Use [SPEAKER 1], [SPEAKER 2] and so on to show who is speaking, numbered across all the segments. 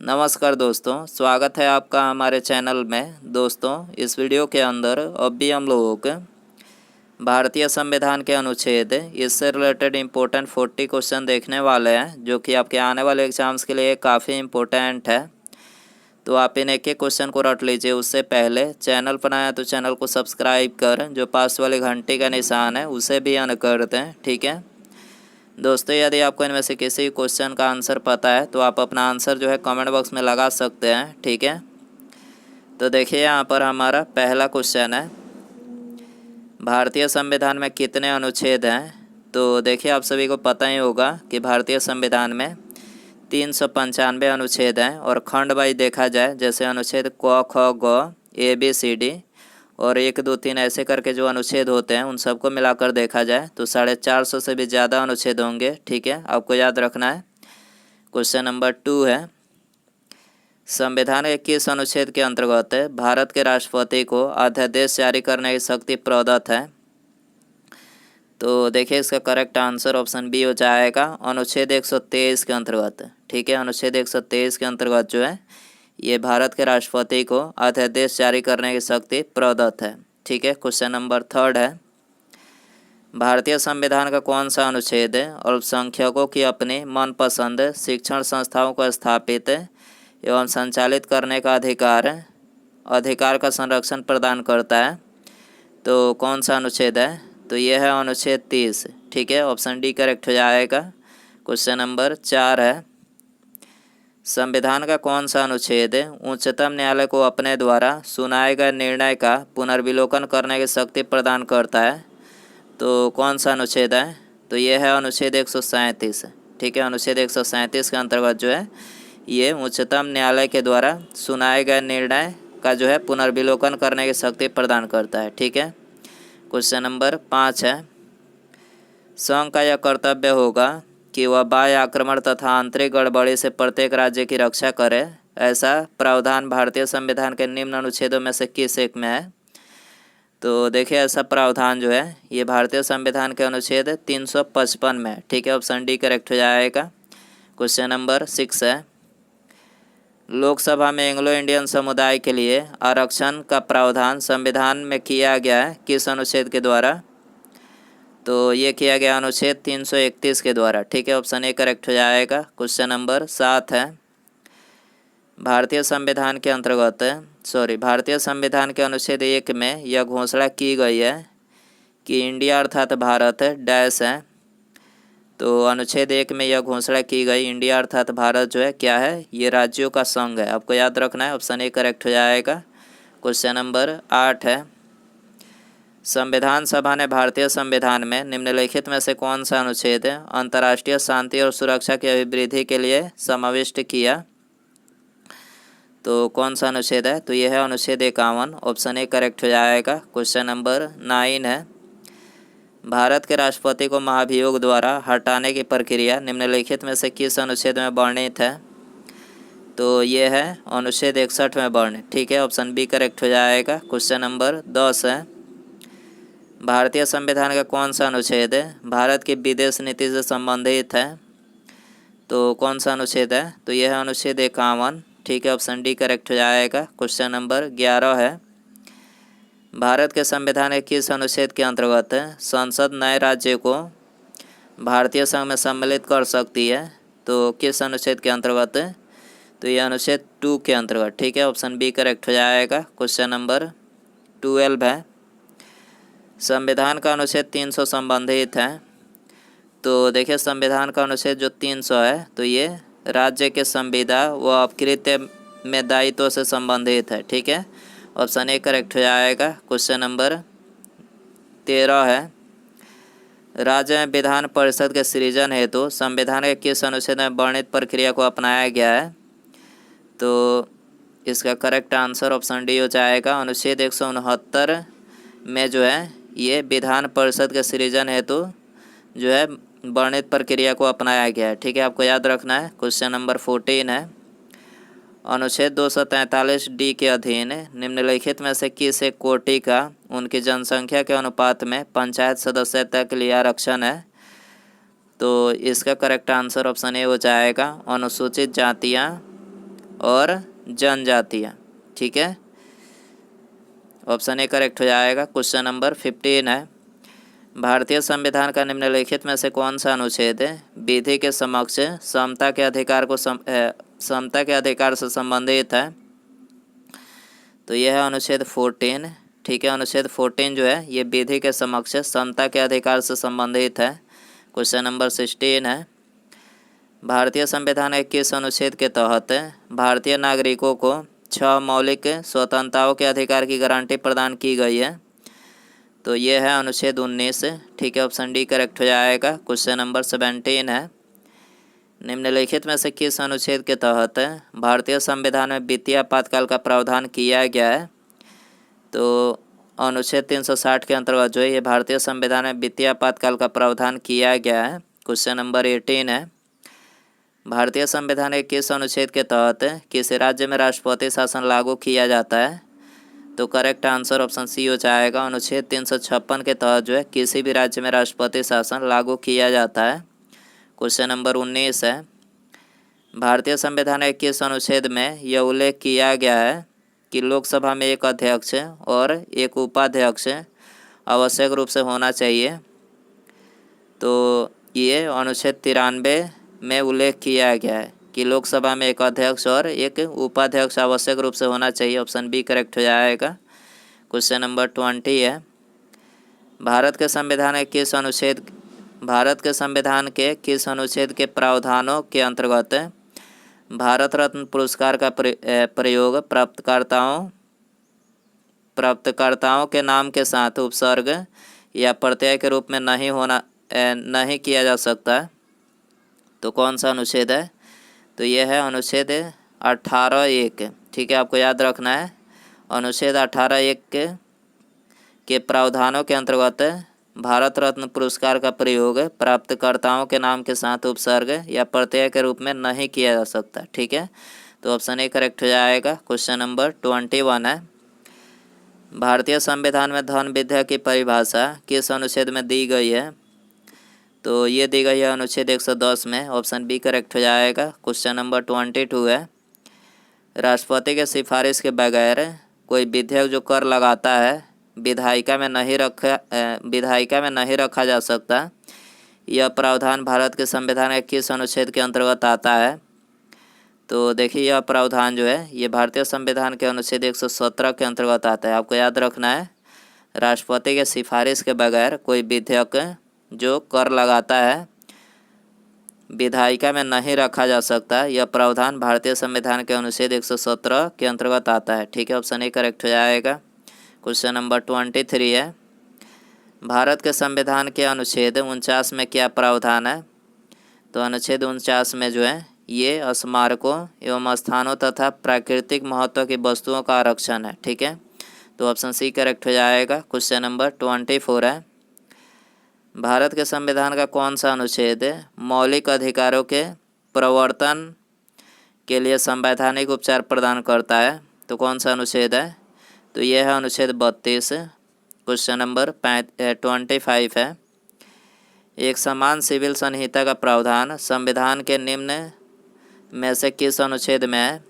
[SPEAKER 1] नमस्कार दोस्तों, स्वागत है आपका हमारे चैनल में। दोस्तों, इस वीडियो के अंदर अब भी हम लोग भारतीय संविधान के अनुच्छेद इससे रिलेटेड इम्पोर्टेंट 40 क्वेश्चन देखने वाले हैं, जो कि आपके आने वाले एग्जाम्स के लिए काफ़ी इम्पोर्टेंट है। तो आप इन एक एक क्वेश्चन को रट लीजिए। उससे पहले चैनल पर आया तो चैनल को सब्सक्राइब कर जो पास वाले घंटे का निशान है उसे भी ऑन कर दें, ठीक है दोस्तों। यदि आपको इनमें से किसी क्वेश्चन का आंसर पता है तो आप अपना आंसर जो है कमेंट बॉक्स में लगा सकते हैं, ठीक है। तो देखिए यहाँ पर हमारा पहला क्वेश्चन है, भारतीय संविधान में कितने अनुच्छेद हैं। तो देखिए आप सभी को पता ही होगा कि भारतीय संविधान में 395 अनुच्छेद हैं और खंड वाइज देखा जाए जैसे अनुच्छेद क ख ग ABCD और 1 2 3 ऐसे करके जो अनुच्छेद होते हैं उन सबको मिलाकर देखा जाए तो 450 से भी ज़्यादा अनुच्छेद होंगे, ठीक है। आपको याद रखना है। क्वेश्चन नंबर 2 है, संविधान के किस अनुच्छेद के अंतर्गत भारत के राष्ट्रपति को अध्यादेश जारी करने की शक्ति प्रदत्त है। तो देखिए इसका करेक्ट आंसर ऑप्शन बी हो जाएगा, अनुच्छेद 123 के अंतर्गत, ठीक है। अनुच्छेद 123 के अंतर्गत जो है ये भारत के राष्ट्रपति को अध्यादेश जारी करने की शक्ति प्रदत्त है, ठीक है। क्वेश्चन नंबर 3 है, भारतीय संविधान का कौन सा अनुच्छेद अल्पसंख्यकों की अपनी मनपसंद शिक्षण संस्थाओं को स्थापित एवं संचालित करने का अधिकार का संरक्षण प्रदान करता है। तो कौन सा अनुच्छेद है, तो यह है अनुच्छेद 30, ठीक है। ऑप्शन डी करेक्ट हो जाएगा। क्वेश्चन नंबर 4 है, संविधान का कौन सा अनुच्छेद उच्चतम न्यायालय को अपने द्वारा सुनाए गए निर्णय का पुनर्विलोकन करने की शक्ति प्रदान करता है। तो कौन सा अनुच्छेद है, तो यह है अनुच्छेद 137, ठीक है। अनुच्छेद 137 के अंतर्गत जो है ये उच्चतम न्यायालय के द्वारा सुनाए गए निर्णय का जो है पुनर्विलोकन करने की शक्ति प्रदान करता है, ठीक है। क्वेश्चन नंबर 5 है, संघ का यह कर्तव्य होगा कि वह बाह्य आक्रमण तथा आंतरिक गड़बड़ी से प्रत्येक राज्य की रक्षा करे। ऐसा प्रावधान भारतीय संविधान के निम्न अनुच्छेदों में से किस एक में है। तो देखिए ऐसा प्रावधान जो है ये भारतीय संविधान के अनुच्छेद 355 में, ठीक है। ऑप्शन डी करेक्ट हो जाएगा। क्वेश्चन नंबर 6 है, लोकसभा में एंग्लो इंडियन समुदाय के लिए आरक्षण का प्रावधान संविधान में किया गया है किस अनुच्छेद के द्वारा। तो ये किया गया अनुच्छेद 331 के द्वारा, ठीक है। ऑप्शन ए करेक्ट हो जाएगा। क्वेश्चन नंबर 7 है, भारतीय संविधान के अनुच्छेद 1 में यह घोषणा की गई है कि इंडिया अर्थात भारत डैश है। तो अनुच्छेद 1 में यह घोषणा की गई इंडिया अर्थात भारत जो है क्या है, ये राज्यों का संघ है। आपको याद रखना है, ऑप्शन ए करेक्ट हो जाएगा। क्वेश्चन नंबर 8 है, संविधान सभा ने भारतीय संविधान में निम्नलिखित में से कौन सा अनुच्छेद अंतर्राष्ट्रीय शांति और सुरक्षा की अभिवृद्धि के लिए समाविष्ट किया। तो कौन सा अनुच्छेद है, तो यह है अनुच्छेद 51। ऑप्शन ए करेक्ट हो जाएगा। क्वेश्चन नंबर 9 है, भारत के राष्ट्रपति को महाभियोग द्वारा हटाने की प्रक्रिया निम्नलिखित में से किस अनुच्छेद में वर्णित है। तो ये है अनुच्छेद 61 में वर्णित, ठीक है। ऑप्शन बी करेक्ट हो जाएगा। क्वेश्चन नंबर 10 है, भारतीय संविधान का कौन सा अनुच्छेद भारत की विदेश नीति से संबंधित है। तो कौन सा अनुच्छेद है, तो यह है अनुच्छेद 51, ठीक है। ऑप्शन डी करेक्ट हो जाएगा। क्वेश्चन नंबर 11 है, भारत के संविधान के किस अनुच्छेद के अंतर्गत संसद नए राज्य को भारतीय संघ में सम्मिलित कर सकती है। तो किस अनुच्छेद के अंतर्गत, तो यह अनुच्छेद 2 के अंतर्गत, ठीक है। ऑप्शन बी करेक्ट हो जाएगा। क्वेश्चन नंबर 12 है, संविधान का अनुच्छेद 300 संबंधित है। तो देखिए संविधान का अनुच्छेद जो 300 है तो ये राज्य के संविदा व अपकृत्य में दायित्व से संबंधित है, ठीक है। ऑप्शन ए करेक्ट हो जाएगा। क्वेश्चन नंबर 13 है, राज्य में विधान परिषद के सृजन हेतु संविधान के किस अनुच्छेद में वर्णित प्रक्रिया को अपनाया गया है। तो इसका करेक्ट आंसर ऑप्शन डी हो जाएगा, अनुच्छेद 169 में जो है ये विधान परिषद के सृजन हेतु जो है वर्णित प्रक्रिया को अपनाया गया है, ठीक है। आपको याद रखना है। क्वेश्चन नंबर 14 है, अनुच्छेद 243 डी के अधीन निम्नलिखित में से किस एक कोटि का उनकी जनसंख्या के अनुपात में पंचायत सदस्यता के लिए आरक्षण है। तो इसका करेक्ट आंसर ऑप्शन ए हो जाएगा, अनुसूचित जातियाँ और जनजातियाँ। ठीक है, ऑप्शन ए करेक्ट हो जाएगा। क्वेश्चन नंबर 15 है, भारतीय संविधान का निम्नलिखित में से कौन सा अनुच्छेद विधि के समक्ष समता के अधिकार से संबंधित है? तो यह है अनुच्छेद 14। ठीक है, अनुच्छेद 14 जो है ये विधि के समक्ष समता के अधिकार से संबंधित है। क्वेश्चन नंबर 16 है, भारतीय संविधान के किस अनुच्छेद के तहत भारतीय नागरिकों को 6 मौलिक स्वतंत्रताओं के अधिकार की गारंटी प्रदान की गई है? तो ये है अनुच्छेद 19। ठीक है, ऑप्शन डी करेक्ट हो जाएगा। क्वेश्चन नंबर 17 है, निम्नलिखित में से किस अनुच्छेद के तहत भारतीय संविधान में वित्तीय आपातकाल का प्रावधान किया गया है? तो अनुच्छेद 360 के अंतर्गत जो है ये भारतीय संविधान में वित्तीय आपातकाल का प्रावधान किया गया है। क्वेश्चन नंबर 18 है, भारतीय संविधान के किस अनुच्छेद के तहत किसी राज्य में राष्ट्रपति शासन लागू किया जाता है? तो करेक्ट आंसर ऑप्शन सी हो जाएगा। अनुच्छेद 356 के तहत जो है किसी भी राज्य में राष्ट्रपति शासन लागू किया जाता है। क्वेश्चन नंबर 19 है, भारतीय संविधान के किस अनुच्छेद में यह उल्लेख किया गया है कि लोकसभा में एक अध्यक्ष और एक उपाध्यक्ष आवश्यक रूप से होना चाहिए? तो ये अनुच्छेद 93 में उल्लेख किया गया है कि लोकसभा में एक अध्यक्ष और एक उपाध्यक्ष आवश्यक रूप से होना चाहिए। ऑप्शन बी करेक्ट हो जाएगा। क्वेश्चन नंबर 20 है, भारत के संविधान के किस अनुच्छेद के प्रावधानों के अंतर्गत भारत रत्न पुरस्कार का प्रयोग प्राप्तकर्ताओं के नाम के साथ उपसर्ग या प्रत्यय के रूप में नहीं किया जा सकता? तो कौन सा अनुच्छेद है? तो यह है अनुच्छेद 18(1). ठीक है, आपको याद रखना है, अनुच्छेद 18(1) के प्रावधानों के अंतर्गत भारत रत्न पुरस्कार का प्रयोग प्राप्तकर्ताओं के नाम के साथ उपसर्ग या प्रत्यय के रूप में नहीं किया जा सकता। ठीक है, तो ऑप्शन ए करेक्ट हो जाएगा। क्वेश्चन नंबर 21 है, भारतीय संविधान में धन विद्या की परिभाषा किस अनुच्छेद में दी गई है? तो ये दी गई है अनुच्छेद 110 में। ऑप्शन बी करेक्ट हो जाएगा। क्वेश्चन नंबर 22 है, राष्ट्रपति के सिफारिश के बगैर कोई विधेयक जो कर लगाता है विधायिका में नहीं रखा जा सकता, यह प्रावधान भारत के संविधान के किस अनुच्छेद के अंतर्गत आता है? तो देखिए यह प्रावधान जो है ये भारतीय संविधान के अनुच्छेद 117 के अंतर्गत आता है। आपको याद रखना है, राष्ट्रपति के सिफारिश के बगैर कोई विधेयक जो कर लगाता है विधायिका में नहीं रखा जा सकता, यह प्रावधान भारतीय संविधान के अनुच्छेद 117 के अंतर्गत आता है। ठीक है, ऑप्शन ए करेक्ट हो जाएगा। क्वेश्चन नंबर 23 है, भारत के संविधान के अनुच्छेद 49 में क्या प्रावधान है? तो अनुच्छेद 49 में जो है ये स्मारकों एवं स्थानों तथा प्राकृतिक महत्व की वस्तुओं का आरक्षण है। ठीक है, तो ऑप्शन सी करेक्ट हो जाएगा। क्वेश्चन नंबर 24 है, भारत के संविधान का कौन सा अनुच्छेद मौलिक अधिकारों के प्रवर्तन के लिए संवैधानिक उपचार प्रदान करता है? तो कौन सा अनुच्छेद है? तो यह है अनुच्छेद 32। क्वेश्चन नंबर 25 है, एक समान सिविल संहिता का प्रावधान संविधान के निम्न में से किस अनुच्छेद में है?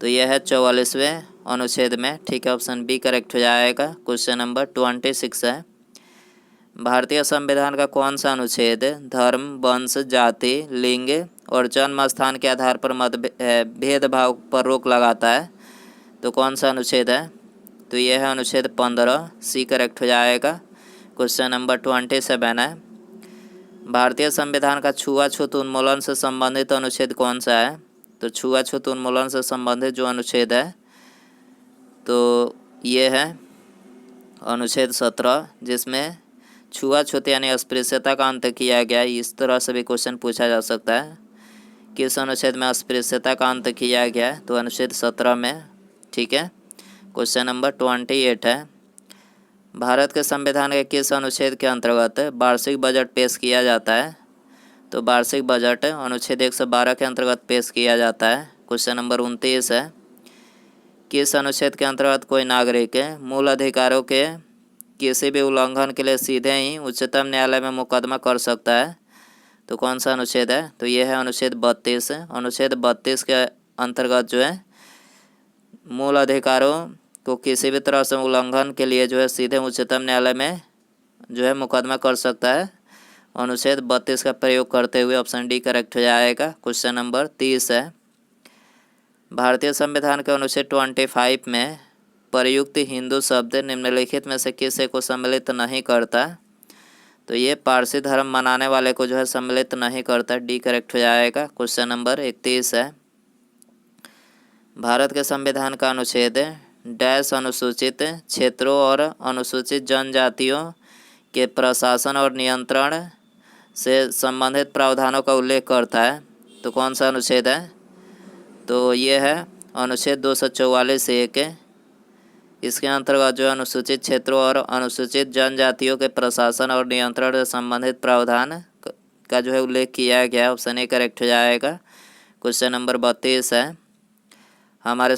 [SPEAKER 1] तो यह है 44वें अनुच्छेद में। ठीक है, ऑप्शन बी करेक्ट हो जाएगा। क्वेश्चन नंबर 26 है, भारतीय संविधान का कौन सा अनुच्छेद धर्म, वंश, जाति, लिंग और जन्म स्थान के आधार पर भेदभाव पर रोक लगाता है? तो कौन सा अनुच्छेद है? तो यह है अनुच्छेद 15। सी करेक्ट हो जाएगा। क्वेश्चन नंबर 27 है, भारतीय संविधान का छुआछूत उन्मूलन से संबंधित अनुच्छेद कौन सा है? तो छुआछूत उन्मूलन से संबंधित जो अनुच्छेद है तो ये है अनुच्छेद 17, जिसमें छुआछूत यानी अस्पृश्यता का अंत किया गया। इस तरह से भी क्वेश्चन पूछा जा सकता है, किस अनुच्छेद में अस्पृश्यता का अंत किया गया? तो अनुच्छेद 17 में। ठीक है, क्वेश्चन नंबर 28 है, भारत के संविधान के किस अनुच्छेद के अंतर्गत वार्षिक बजट पेश किया जाता है? तो वार्षिक बजट अनुच्छेद 112 के अंतर्गत पेश किया जाता है। क्वेश्चन नंबर 29 है, किस अनुच्छेद के अंतर्गत कोई नागरिक मूल अधिकारों के किसी भी उल्लंघन के लिए सीधे ही उच्चतम न्यायालय में मुकदमा कर सकता है? तो कौन सा अनुच्छेद है? तो यह है अनुच्छेद 32। अनुच्छेद 32 के अंतर्गत जो है मूल अधिकारों को किसी भी तरह से उल्लंघन के लिए जो है सीधे उच्चतम न्यायालय में जो है मुकदमा कर सकता है। अनुच्छेद 32 का प्रयोग करते हुए ऑप्शन डी करेक्ट हो जाएगा। क्वेश्चन नंबर 30 है, भारतीय संविधान के अनुच्छेद 25 में प्रयुक्त हिंदू शब्द निम्नलिखित में से किसे को सम्मिलित नहीं करता? तो ये पारसी धर्म मनाने वाले को जो है सम्मिलित नहीं करता, डी करेक्ट हो जाएगा। क्वेश्चन नंबर 31 है, भारत के संविधान का अनुच्छेद डैश अनुसूचित क्षेत्रों और अनुसूचित जनजातियों के प्रशासन और नियंत्रण से संबंधित प्रावधानों का उल्लेख करता है। तो कौन सा अनुच्छेद है? तो ये है अनुच्छेद 244(1). इसके अंतर्गत जो अनुसूचित क्षेत्रों और अनुसूचित जनजातियों के प्रशासन और नियंत्रण से संबंधित प्रावधान का जो है उल्लेख किया गया है। ऑप्शन ए करेक्ट हो जाएगा। क्वेश्चन नंबर 32 है, हमारे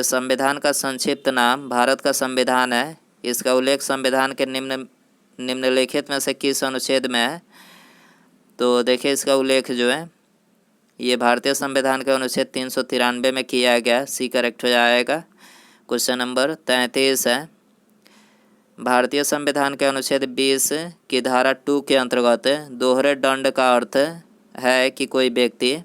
[SPEAKER 1] संविधान का संक्षिप्त नाम भारत का संविधान है। इसका उल्लेख संविधान के निम्नलिखित में से किस अनुच्छेद में है? तो देखिए इसका उल्लेख जो है ये भारतीय संविधान के अनुच्छेद 393 में किया गया, सी करेक्ट हो जाएगा। क्वेश्चन नंबर 33 है, भारतीय संविधान के अनुच्छेद 20 की धारा 2 के अंतर्गत दोहरे दंड का अर्थ है कि कोई व्यक्ति,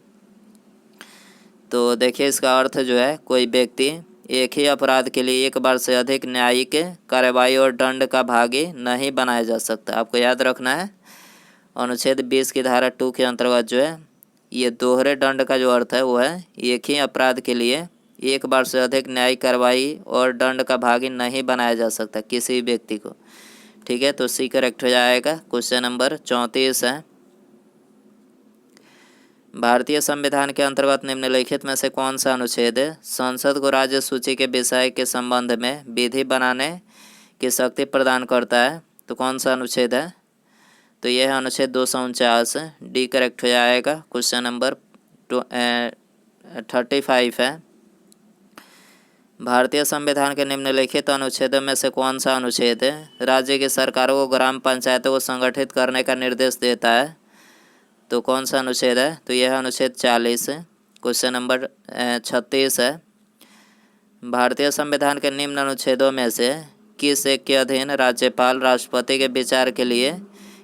[SPEAKER 1] तो देखिए इसका अर्थ जो है कोई व्यक्ति एक ही अपराध के लिए एक बार से अधिक न्यायिक कार्रवाई और दंड का भागी नहीं बनाया जा सकता। आपको याद रखना है अनुच्छेद 20 की धारा 2 के अंतर्गत जो है ये दोहरे दंड का जो अर्थ है वो है एक ही अपराध के लिए एक बार से अधिक न्यायिक कार्रवाई और दंड का भागी नहीं बनाया जा सकता किसी व्यक्ति को। ठीक है, तो सी करेक्ट हो जाएगा। क्वेश्चन नंबर 34 है, भारतीय संविधान के अंतर्गत निम्नलिखित में से कौन सा अनुच्छेद संसद को राज्य सूची के विषय के संबंध में विधि बनाने की शक्ति प्रदान करता है? तो कौन सा अनुच्छेद है? तो यह है अनुच्छेद 249, डी करेक्ट हो जाएगा। क्वेश्चन नंबर 35 है, भारतीय संविधान के निम्नलिखित अनुच्छेदों में से कौन सा अनुच्छेद राज्य की सरकारों को ग्राम पंचायतों को संगठित करने का निर्देश देता है? तो कौन सा अनुच्छेद है? तो यह अनुच्छेद 40। क्वेश्चन नंबर 36 है, भारतीय संविधान के निम्न अनुच्छेदों में से किस एक के अधीन राज्यपाल राष्ट्रपति के विचार के लिए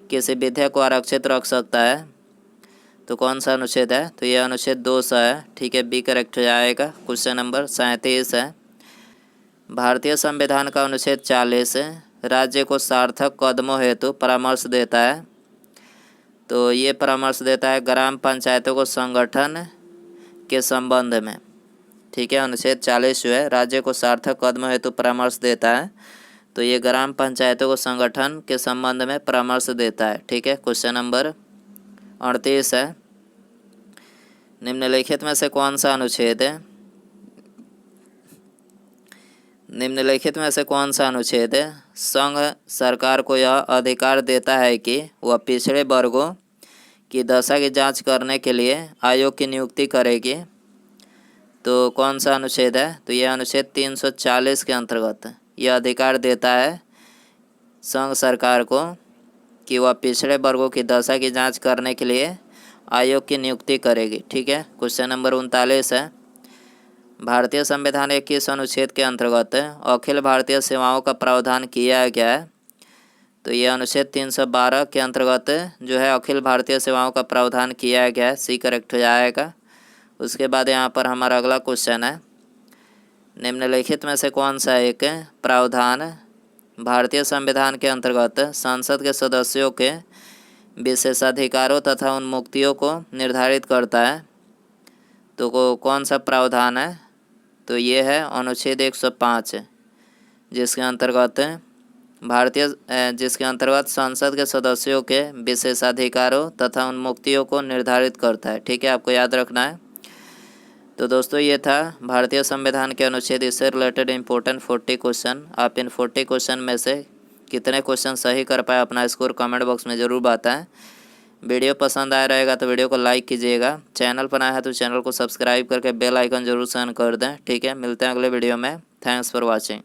[SPEAKER 1] किसी विधेयक को आरक्षित रख सकता है? तो कौन सा अनुच्छेद है? तो यह अनुच्छेद 200 है। ठीक है, बी करेक्ट हो जाएगा। क्वेश्चन नंबर 37 है, भारतीय संविधान का अनुच्छेद 40 राज्य को सार्थक कदमों हेतु परामर्श देता है। तो ये परामर्श देता है ग्राम पंचायतों को संगठन के संबंध में। ठीक है, अनुच्छेद 40 जो है राज्य को सार्थक कदमों हेतु परामर्श देता है, तो ये ग्राम पंचायतों को संगठन के संबंध में परामर्श देता है। ठीक है, क्वेश्चन नंबर 38 है, निम्नलिखित में से कौन सा अनुच्छेद संघ सरकार को यह अधिकार देता है कि वह पिछड़े वर्गों की दशा की जांच करने के लिए आयोग की नियुक्ति करेगी? तो कौन सा अनुच्छेद है? तो यह अनुच्छेद 340 के अंतर्गत यह अधिकार देता है संघ सरकार को कि वह पिछड़े वर्गों की दशा की जांच करने के लिए आयोग की नियुक्ति करेगी। ठीक है, क्वेश्चन नंबर 39 है, भारतीय संविधान के किस अनुच्छेद के अंतर्गत अखिल भारतीय सेवाओं का प्रावधान किया गया है? तो यह अनुच्छेद 312 के अंतर्गत जो है अखिल भारतीय सेवाओं का प्रावधान किया गया है, सी करेक्ट हो जाएगा। उसके बाद यहाँ पर हमारा अगला क्वेश्चन है, निम्नलिखित में से कौन सा एक प्रावधान भारतीय संविधान के अंतर्गत संसद के सदस्यों के विशेषाधिकारों तथा उन मुक्तियों को निर्धारित करता है? तो कौन सा प्रावधान है? तो ये है अनुच्छेद 105 जिसके अंतर्गत संसद के सदस्यों के विशेषाधिकारों तथा उन मुक्तियों को निर्धारित करता है। ठीक है, आपको याद रखना है। तो दोस्तों ये था भारतीय संविधान के अनुच्छेद इससे रिलेटेड इम्पोर्टेंट 40 क्वेश्चन। आप इन 40 क्वेश्चन में से कितने क्वेश्चन सही कर पाए अपना स्कोर कमेंट बॉक्स में ज़रूर बताएं। वीडियो पसंद आया रहेगा तो वीडियो को लाइक कीजिएगा, चैनल पर आया है तो चैनल को सब्सक्राइब करके बेल आइकन जरूर ऑन कर दें। ठीक है, मिलते हैं अगले वीडियो में। Thanks for watching.